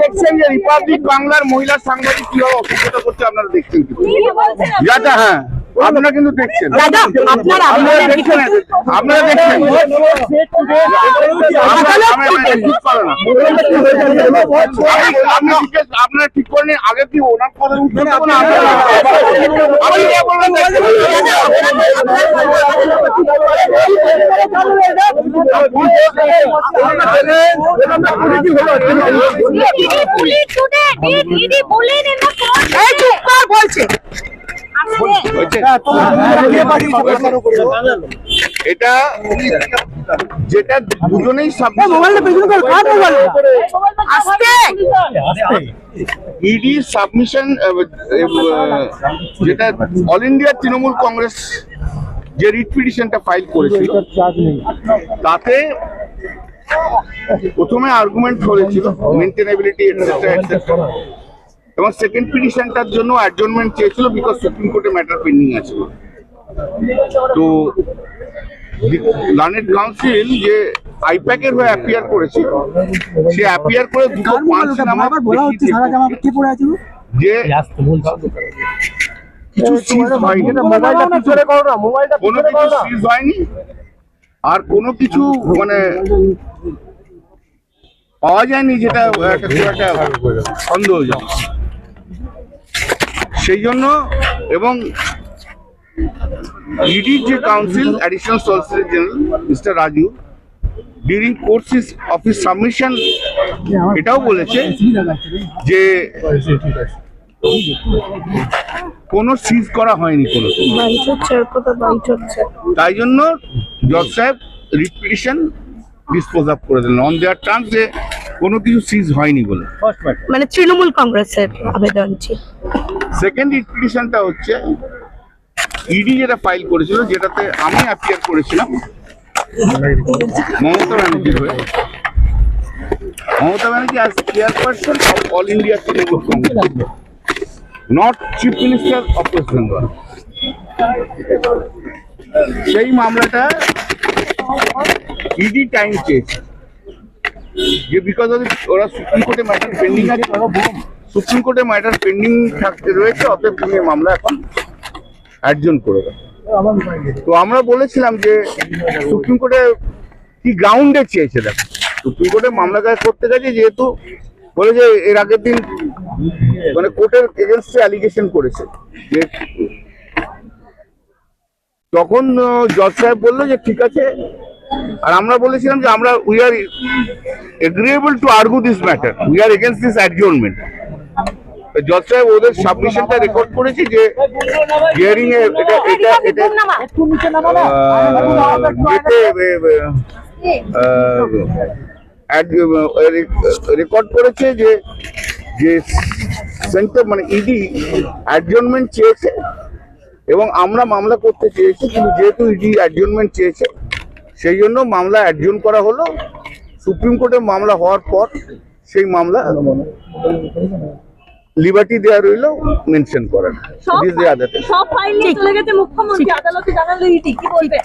দেখছেন যে রিপাবলিক বাংলার মহিলা সাংবাদিক কিভাবে অসুবিধা করছে, আপনারা দেখছেন হ্যাঁ, আপনারা কিন্তু দেখছেন, আপনারা দেখছেন আপনারা ঠিক করে নিন আগে কি ওনার কথা উত্তর দেবো না। এটা যেটা দুজনেই ইডি সাবমিশন, যেটা অল ইন্ডিয়া তৃণমূল কংগ্রেস যে রিট পিটিশনটা ফাইল করেছিল তাতে প্রথমে আর্গুমেন্ট হয়েছিল মেইনটেনেবিলিটি এটসেট্রা এটসেট্রা, এবং সেকেন্ড পিটিশনটার জন্য অ্যাডজর্নমেন্ট চেয়েছিল বিকজ সুপ্রিম কোর্টে ম্যাটার পেন্ডিং আছে। তো লার্নেড কাউন্সিল যে আইপ্যাকের হয়ে অ্যাপিয়ার করেছে, সে অ্যাপিয়ার করে দুটো পাঁচনামা যে কিছু সিজ হয়নি, কোনো কিছু সিজ হয়নি, আর কোনো কিছু মানে পাওয়া যায়নি যেটা একটা সন্দেহজনক। সেই জন্য এবং ইডির যে council additional solicitor general mister Raju during course of his submission এটাও বলেছে যে কোনো সিজ করা হয়নি, কোনো তাই জন্য জজ সাহেব রিট পিটিশন ডিসপোজ আপ করে দিলেন অন দেয়ার টার্মস যে কোনো কিছু সিজ হয়নি বলে, মানে তৃণমূল কংগ্রেসের আবেদন ছিল। সেকেন্ড রিট পিটিশনটা হচ্ছে ইডি যেটা ফাইল করেছিল, যেটাতে আমি অ্যাপিয়ার করেছিলাম মমতা ব্যানার্জির হয়ে। Mamata Banerjee as chairperson of all India Trinamool Congress, not chief minister of West Bengal. সেই মামলাটা ইডি টাইম চেয়েছে যে বিকজ ওরা সুপ্রিম কোর্টে ম্যাটার পেন্ডিং আছে, সুপ্রিম কোর্টে ম্যাটার পেন্ডিং থাকতে রয়েছে, অতএব তুমি মামলা এখন অ্যাডজন করে দাও। তো আমরা বলেছিলাম যে সুপ্রিম কোর্টে কি গ্রাউন্ডে চেয়েছে, দেখো সুপ্রিম কোর্টে মামলা করতে গেছে, যেহেতু বলে যে এর আগের দিন মানে কোর্টের এগেনস্টে অ্যালিগেশন করেছে, যে তখন জজ সাহেব বললো যে ঠিক আছে, আর আমরা বলেছিলাম যে আমরা we are agreeable to argue this matter, we are against this adjournment. জজ সাহেব ওদের সাবমিশনটা রেকর্ড করেছি যে হিয়ারিং এ রেকর্ড করেছে যে সেন্টার মানে ইডি অ্যাডজর্নমেন্ট চেয়েছে এবং আমরা মামলা করতে চেয়েছি, কিন্তু যেহেতু ইডি অ্যাডজর্নমেন্ট চেয়েছে সেই জন্য মামলা অ্যাডজর্ন করা হলো। সুপ্রিম কোর্টে মামলা হওয়ার পর সেই মামলা লিবার্টি দেওয়া রইল মেনশন করেন। সব ফাইল নিয়ে চলে গেছে মুখ্যমন্ত্রী, আদালতে জানালো ইডি, কি বলবে?